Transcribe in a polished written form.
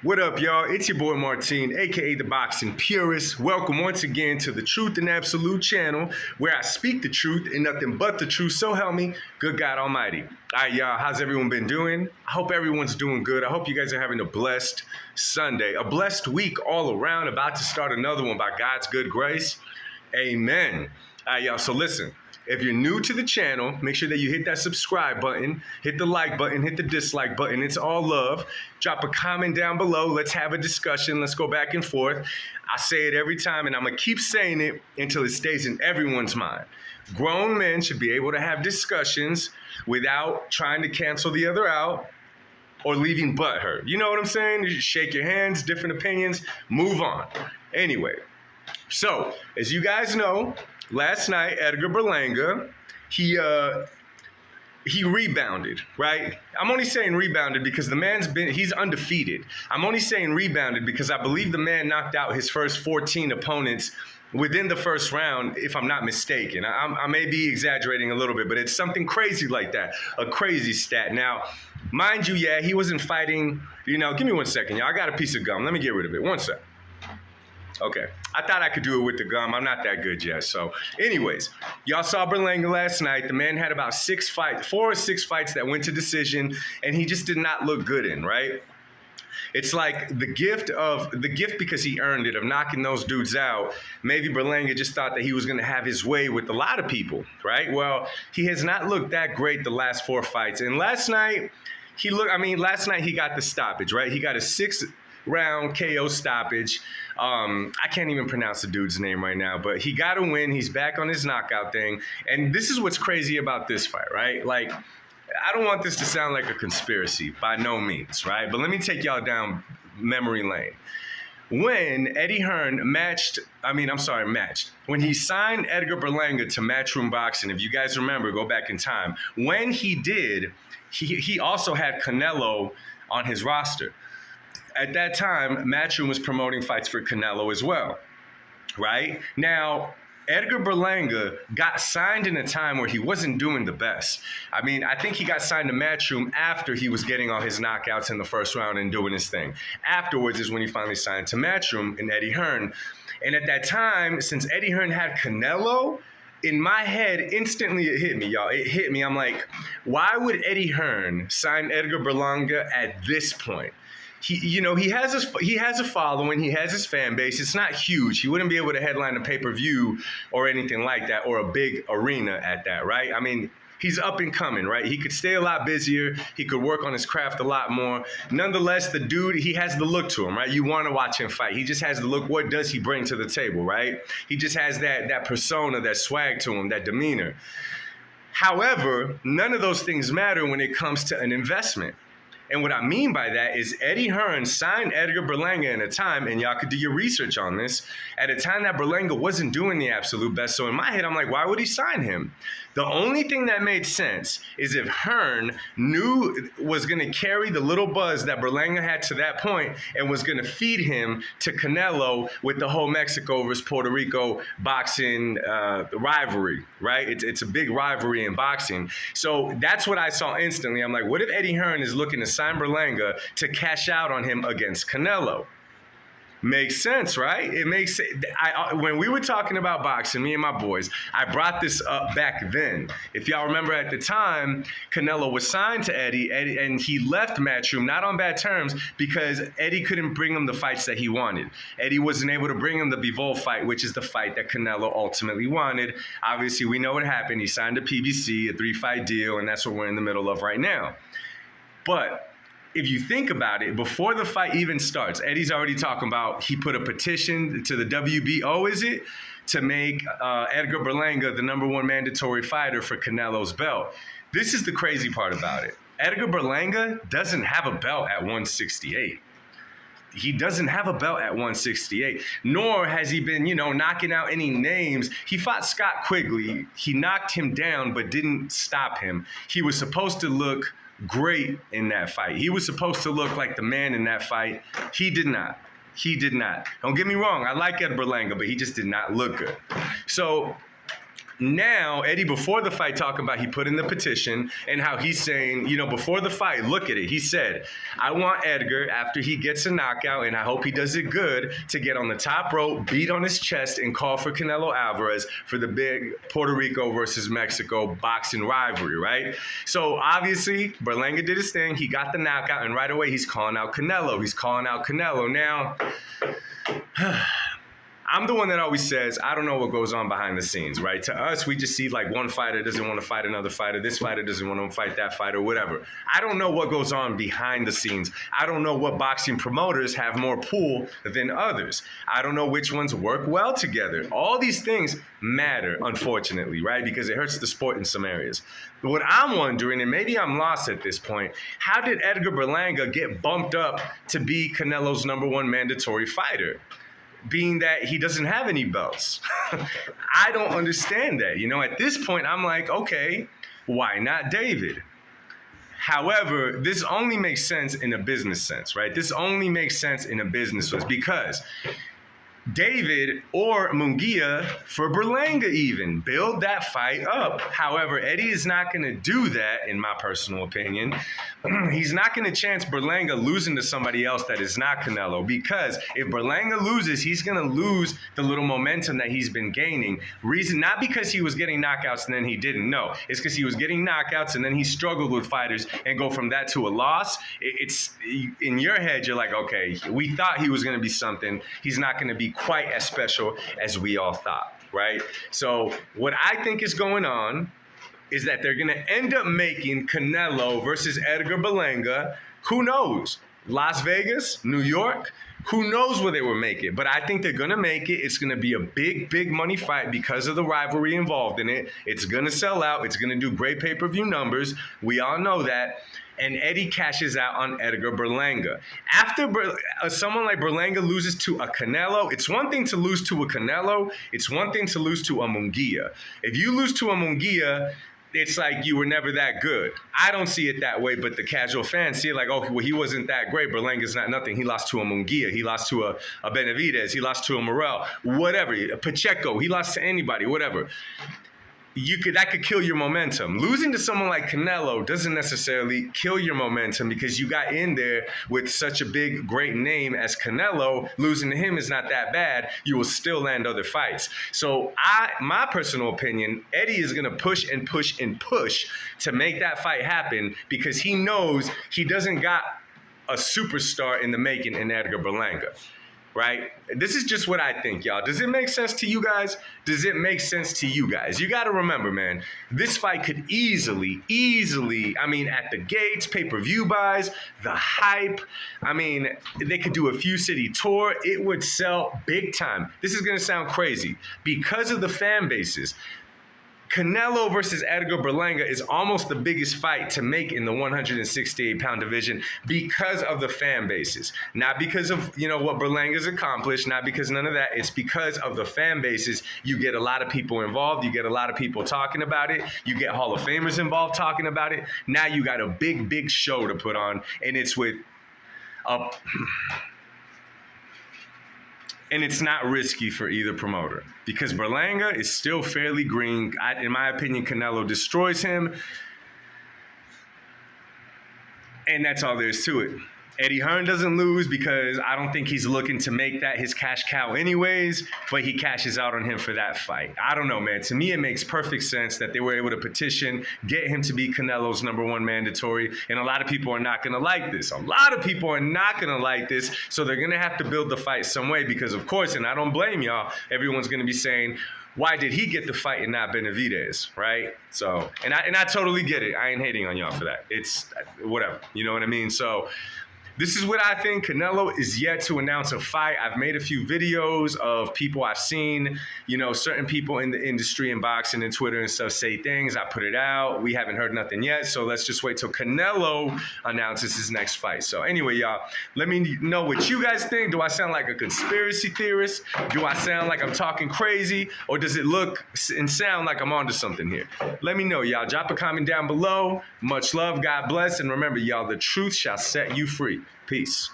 What up, y'all? It's your boy Martine, aka the Boxing Purist. Welcome once again to the Truth and Absolute channel, where I speak the truth and nothing but the truth. So help me, good God Almighty. All right, y'all, how's everyone been doing? I hope everyone's doing good. I hope you guys are having a blessed Sunday, a blessed week all around. About to start another one by God's good grace. Amen. All right, y'all, so listen. If you're new to the channel, make sure that you hit that subscribe button, hit the like button, hit the dislike button. It's all love. Drop a comment down below. Let's have a discussion. Let's go back and forth. I say it every time, and I'm going to keep saying it until it stays in everyone's mind. Grown men should be able to have discussions without trying to cancel the other out or leaving butthurt. You know what I'm saying? You just shake your hands, different opinions, move on. Anyway, so as you guys know, last night, Edgar Berlanga, he rebounded, right? I'm only saying rebounded because he's undefeated. I'm only saying rebounded because I believe the man knocked out his first 14 opponents within the first round, if I'm not mistaken. I may be exaggerating a little bit, but it's something crazy like that, a crazy stat. Now, mind you, yeah, he wasn't fighting, give me 1 second, y'all. I got a piece of gum. Let me get rid of it. 1 sec. Okay, I thought I could do it with the gum. I'm not that good yet. So anyways, y'all saw Berlanga last night. The man had about 4 or 6 fights that went to decision, and he just did not look good in, right? It's like the gift because he earned it of knocking those dudes out. Maybe Berlanga just thought that he was going to have his way with a lot of people, right? Well, he has not looked that great the last 4 fights. And last night, he got the stoppage, right? He got a 6-round KO stoppage. I can't even pronounce the dude's name right now, but he got a win. He's back on his knockout thing. And this is what's crazy about this fight, right? Like, I don't want this to sound like a conspiracy, by no means, right? But let me take y'all down memory lane. When Eddie Hearn when he signed Edgar Berlanga to Matchroom Boxing, if you guys remember, go back in time. When he did, he also had Canelo on his roster. At that time, Matchroom was promoting fights for Canelo as well, right? Now, Edgar Berlanga got signed in a time where he wasn't doing the best. I think he got signed to Matchroom after he was getting all his knockouts in the first round and doing his thing. Afterwards is when he finally signed to Matchroom and Eddie Hearn. And at that time, since Eddie Hearn had Canelo, in my head, instantly it hit me, y'all. It hit me. I'm like, why would Eddie Hearn sign Edgar Berlanga at this point? He has a following. He has his fan base. It's not huge. He wouldn't be able to headline a pay-per-view or anything like that, or a big arena at that, right? He's up and coming, right? He could stay a lot busier. He could work on his craft a lot more. Nonetheless, the dude, he has the look to him, right? You want to watch him fight. He just has the look. What does he bring to the table, right? He just has that persona, that swag to him, that demeanor. However, none of those things matter when it comes to an investment. And what I mean by that is Eddie Hearn signed Edgar Berlanga in a time, and y'all could do your research on this, at a time that Berlanga wasn't doing the absolute best. So in my head, I'm like, why would he sign him? The only thing that made sense is if Hearn was going to carry the little buzz that Berlanga had to that point and was going to feed him to Canelo with the whole Mexico versus Puerto Rico boxing rivalry, right? It's a big rivalry in boxing. So that's what I saw instantly. I'm like, what if Eddie Hearn is looking to sign Berlanga to cash out on him against Canelo? Makes sense, right? It makes sense. When we were talking about boxing, me and my boys, I brought this up back then. If y'all remember at the time, Canelo was signed to Eddie, and he left Matchroom, not on bad terms, because Eddie couldn't bring him the fights that he wanted. Eddie wasn't able to bring him the Bivol fight, which is the fight that Canelo ultimately wanted. Obviously, we know what happened. He signed a PBC, a 3-fight deal, and that's what we're in the middle of right now. But if you think about it, before the fight even starts, Eddie's already talking about he put a petition to the WBO, to make Edgar Berlanga the #1 mandatory fighter for Canelo's belt. This is the crazy part about it. Edgar Berlanga doesn't have a belt at 168. He doesn't have a belt at 168, nor has he been, knocking out any names. He fought Scott Quigley. He knocked him down, but didn't stop him. He was supposed to look great in that fight. He was supposed to look like the man in that fight. He did not. Don't get me wrong. I like Edgar Berlanga, but he just did not look good. So Now, Eddie, before the fight, talking about he put in the petition and how he's saying, before the fight, look at it. He said, I want Edgar, after he gets a knockout, and I hope he does it good, to get on the top rope, beat on his chest, and call for Canelo Alvarez for the big Puerto Rico versus Mexico boxing rivalry, right? So, obviously, Berlanga did his thing. He got the knockout, and right away, he's calling out Canelo. Now, I'm the one that always says, I don't know what goes on behind the scenes, right? To us, we just see like one fighter doesn't want to fight another fighter. This fighter doesn't want to fight that fighter, whatever. I don't know what goes on behind the scenes. I don't know what boxing promoters have more pull than others. I don't know which ones work well together. All these things matter, unfortunately, right? Because it hurts the sport in some areas. But what I'm wondering, and maybe I'm lost at this point, how did Edgar Berlanga get bumped up to be Canelo's #1 mandatory fighter, being that he doesn't have any belts? I don't understand that. At this point, I'm like, okay, why not David? However, this only makes sense in a business sense, right? This only makes sense in a business sense because David or Munguia for Berlanga even build that fight up. However, Eddie is not going to do that, in my personal opinion. He's not going to chance Berlanga losing to somebody else that is not Canelo, because if Berlanga loses, he's going to lose the little momentum that he's been gaining. Reason, not because he was getting knockouts and then he didn't. No, it's because he was getting knockouts and then he struggled with fighters, and go from that to a loss. It's in your head, you're like, okay, we thought he was going to be something. He's not going to be quite as special as we all thought, right? So what I think is going on is that they're going to end up making Canelo versus Edgar Berlanga. Who knows? Las Vegas, New York, who knows where they will make it. But I think they're going to make it. It's going to be a big, big money fight because of the rivalry involved in it. It's going to sell out. It's going to do great pay-per-view numbers. We all know that. And Eddie cashes out on Edgar Berlanga. After someone like Berlanga loses to a Canelo, it's one thing to lose to a Canelo. It's one thing to lose to a Munguia. If you lose to a Munguia, it's like you were never that good. I don't see it that way, but the casual fans see it like, oh, well, he wasn't that great. Berlanga's not nothing. He lost to a Munguia. He lost to a Benavidez. He lost to a Morel. Whatever. A Pacheco. He lost to anybody. Whatever. That could kill your momentum. Losing to someone like Canelo doesn't necessarily kill your momentum because you got in there with such a big, great name as Canelo. Losing to him is not that bad. You will still land other fights. So my personal opinion, Eddie is going to push and push and push to make that fight happen because he knows he doesn't got a superstar in the making in Edgar Berlanga. Right? This is just what I think, y'all. Does it make sense to you guys? Does it make sense to you guys? You got to remember, man, this fight could easily, at the gates, pay-per-view buys, the hype, they could do a few city tour. It would sell big time. This is going to sound crazy. Because of the fan bases, Canelo versus Edgar Berlanga is almost the biggest fight to make in the 168-pound division because of the fan bases. Not because of, what Berlanga's accomplished, not because none of that. It's because of the fan bases. You get a lot of people involved. You get a lot of people talking about it. You get Hall of Famers involved talking about it. Now you got a big, big show to put on, and it's with a... And it's not risky for either promoter because Berlanga is still fairly green. In my opinion, Canelo destroys him. And that's all there is to it. Eddie Hearn doesn't lose because I don't think he's looking to make that his cash cow anyways, but he cashes out on him for that fight. I don't know, man. To me, it makes perfect sense that they were able to petition, get him to be Canelo's #1 mandatory, and a lot of people are not going to like this. A lot of people are not going to like this, so they're going to have to build the fight some way because, of course, and I don't blame y'all, everyone's going to be saying, why did he get the fight and not Benavidez, right? So, and I totally get it. I ain't hating on y'all for that. It's whatever, you know what I mean? So, this is what I think. Canelo is yet to announce a fight. I've made a few videos of people I've seen, certain people in the industry and boxing and Twitter and stuff say things. I put it out. We haven't heard nothing yet. So let's just wait till Canelo announces his next fight. So anyway, y'all, let me know what you guys think. Do I sound like a conspiracy theorist? Do I sound like I'm talking crazy? Or does it look and sound like I'm onto something here? Let me know, y'all. Drop a comment down below. Much love. God bless. And remember, y'all, the truth shall set you free. Peace.